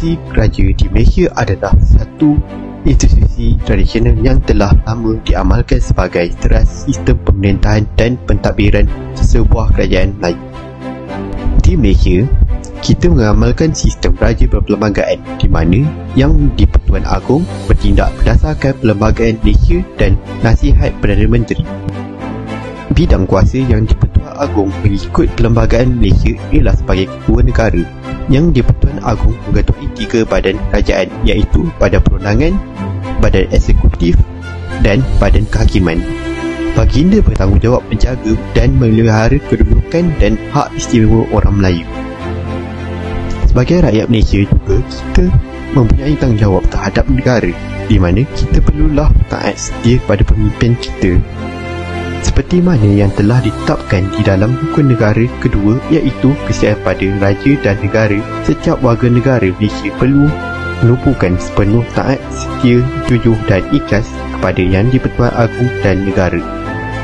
Institusi Raja di Malaysia adalah satu institusi tradisional yang telah lama diamalkan sebagai teras sistem pemerintahan dan pentadbiran sesebuah kerajaan Melayu. Di Malaysia, kita mengamalkan sistem raja berperlembagaan di mana Yang di-Pertuan Agong bertindak berdasarkan Perlembagaan Malaysia dan Nasihat Perdana Menteri. Bidang kuasa Yang di-Pertuan Agong mengikut Perlembagaan Malaysia ialah sebagai Ketua Negara. Yang di-Pertuan Agong mengetuai 3 badan kerajaan iaitu Badan Perundangan, Badan Eksekutif dan Badan Kehakiman. Baginda bertanggungjawab menjaga dan memelihara kedudukan dan hak istimewa orang Melayu. Sebagai rakyat Malaysia juga, kita mempunyai tanggungjawab terhadap negara di mana kita perlulah taat setia kepada pemimpin kita. Seperti mana yang telah ditetapkan di dalam Rukun Negara kedua iaitu kesetiaan pada raja dan negara, setiap warga negara Malaysia perlu menumpukan sepenuh taat, setia, jujur dan ikhlas kepada Yang di-Pertuan Agong dan negara.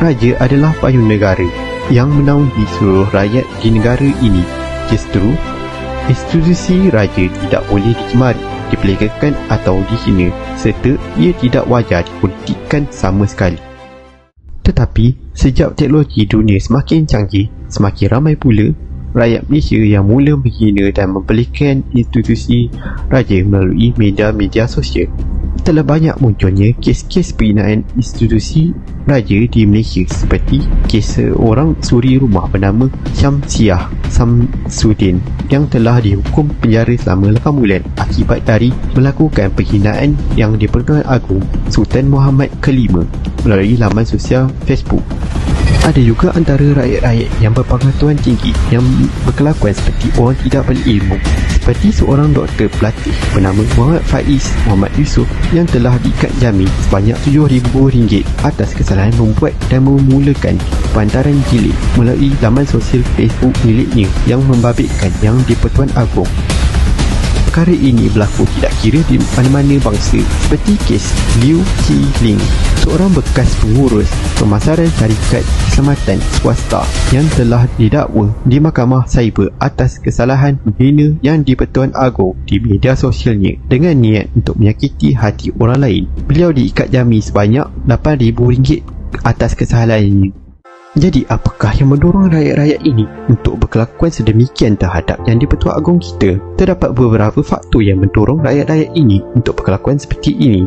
Raja adalah payung negara yang menaungi seluruh rakyat di negara ini. Justru, institusi raja tidak boleh dicemari, dipelikakan atau dihina serta ia tidak wajar dipolitikkan sama sekali. Tetapi, sejak teknologi dunia semakin canggih, semakin ramai pula rakyat Malaysia yang mula menghina dan membelikan institusi raja melalui media-media sosial. Telah banyak munculnya kes-kes penghinaan institusi raja di Malaysia seperti kes seorang suri rumah bernama Syamsiah Samsudin yang telah dihukum penjara selama 8 bulan akibat dari melakukan penghinaan Yang di-Pertuan Agong Sultan Muhammad ke-5 melalui laman sosial Facebook. Ada juga antara rakyat-rakyat yang berpengetahuan tinggi yang berkelakuan seperti orang tidak berilmu, seperti seorang doktor pelatih bernama Muhammad Faiz Muhammad Yusof yang telah diikat jamin sebanyak RM7,000 atas kesalahan membuat dan memulakan bantaran jilid melalui laman sosial Facebook miliknya yang membabitkan Yang di-Pertuan Agong. Perkara ini berlaku tidak kira di mana-mana bangsa seperti kes Liu Qi Ling, seorang bekas pengurus pemasaran syarikat keselamatan swasta yang telah didakwa di Mahkamah Cyber atas kesalahan menghina Yang di-Pertuan Agong di media sosialnya dengan niat untuk menyakiti hati orang lain. Beliau diikat jamin sebanyak RM8,000 atas kesalahannya. Jadi, apakah yang mendorong rakyat-rakyat ini untuk berkelakuan sedemikian terhadap Yang di-Pertuan Agong kita? Terdapat beberapa faktor yang mendorong rakyat-rakyat ini untuk berkelakuan seperti ini.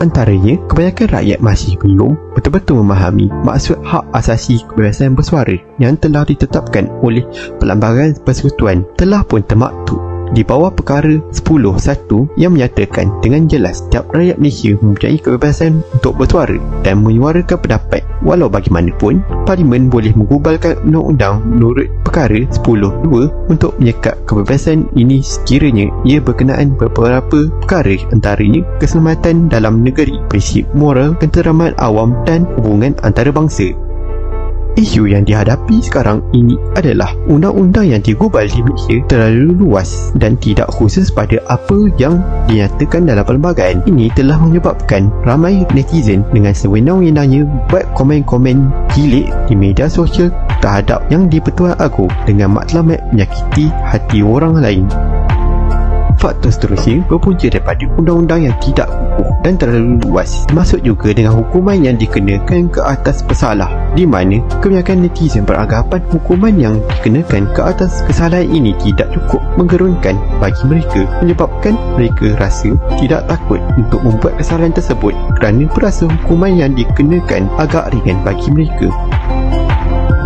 Antaranya, kebanyakan rakyat masih belum betul-betul memahami maksud hak asasi kebebasan bersuara yang telah ditetapkan oleh Perlembagaan Persekutuan telah pun termaktub di bawah perkara 10(1) yang menyatakan dengan jelas setiap rakyat Malaysia mempunyai kebebasan untuk bersuara dan menyuarakan pendapat. Walau bagaimanapun, Parlimen boleh menggubalkan undang-undang menurut perkara 10(2) untuk menyekat kebebasan ini sekiranya ia berkenaan beberapa perkara antaranya keselamatan dalam negeri, prinsip moral, ketenteraman awam dan hubungan antarabangsa. Isu yang dihadapi sekarang ini adalah undang-undang yang digubal di Malaysia terlalu luas dan tidak khusus pada apa yang dinyatakan dalam perlembagaan. Ini telah menyebabkan ramai netizen dengan sewenang-wenangnya buat komen-komen jilid di media sosial terhadap Yang di-Pertuan Agong dengan matlamat menyakiti hati orang lain. Faktor seterusnya berpunca daripada undang-undang yang tidak kukuh dan terlalu luas, termasuk juga dengan hukuman yang dikenakan ke atas pesalah, di mana kebanyakan netizen beranggapan hukuman yang dikenakan ke atas kesalahan ini tidak cukup menggerunkan bagi mereka, menyebabkan mereka rasa tidak takut untuk membuat kesalahan tersebut kerana berasa hukuman yang dikenakan agak ringan bagi mereka.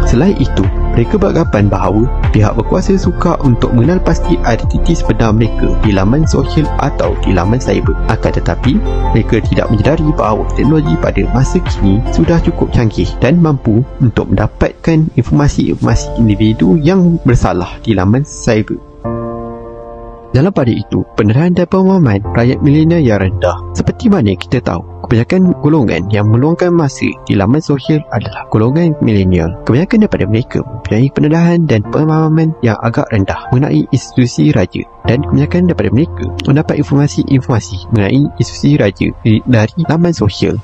Selain itu, mereka beranggapan bahawa pihak berkuasa sukar untuk mengenal pasti identiti sebenar mereka di laman sosial atau di laman cyber. Akan tetapi, mereka tidak menyedari bahawa teknologi pada masa kini sudah cukup canggih dan mampu untuk mendapatkan informasi-informasi individu yang bersalah di laman cyber. Dalam pada itu, penerimaan dan pemahaman rakyat milenial yang rendah. Seperti mana kita tahu, kebanyakan golongan yang meluangkan masa di laman sosial adalah golongan milenial. Kebanyakan daripada mereka mempunyai penerimaan dan pemahaman yang agak rendah mengenai institusi raja, dan kebanyakan daripada mereka mendapat informasi-informasi mengenai institusi raja dari laman sosial.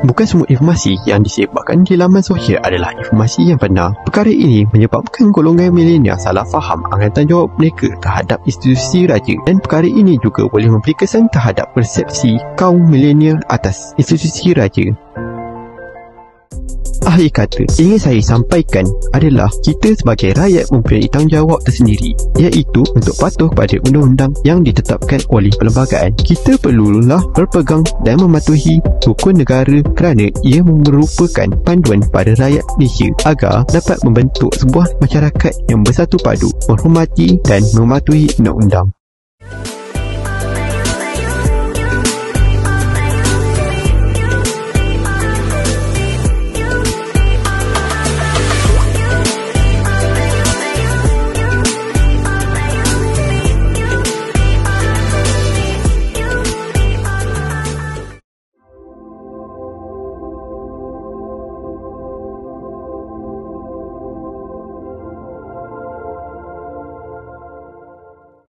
Bukan semua informasi yang disebarkan di laman sosial adalah informasi yang benar. Perkara ini menyebabkan golongan milenial salah faham akan tanggungjawab mereka terhadap institusi raja, dan perkara ini juga boleh memberi kesan terhadap persepsi kaum milenial atas institusi raja. Akhir kata, ingin saya sampaikan adalah kita sebagai rakyat mempunyai tanggungjawab tersendiri, iaitu untuk patuh kepada undang-undang yang ditetapkan oleh perlembagaan. Kita perlulah berpegang dan mematuhi rukun negara kerana ia merupakan panduan pada rakyat Malaysia agar dapat membentuk sebuah masyarakat yang bersatu padu, menghormati dan mematuhi undang-undang.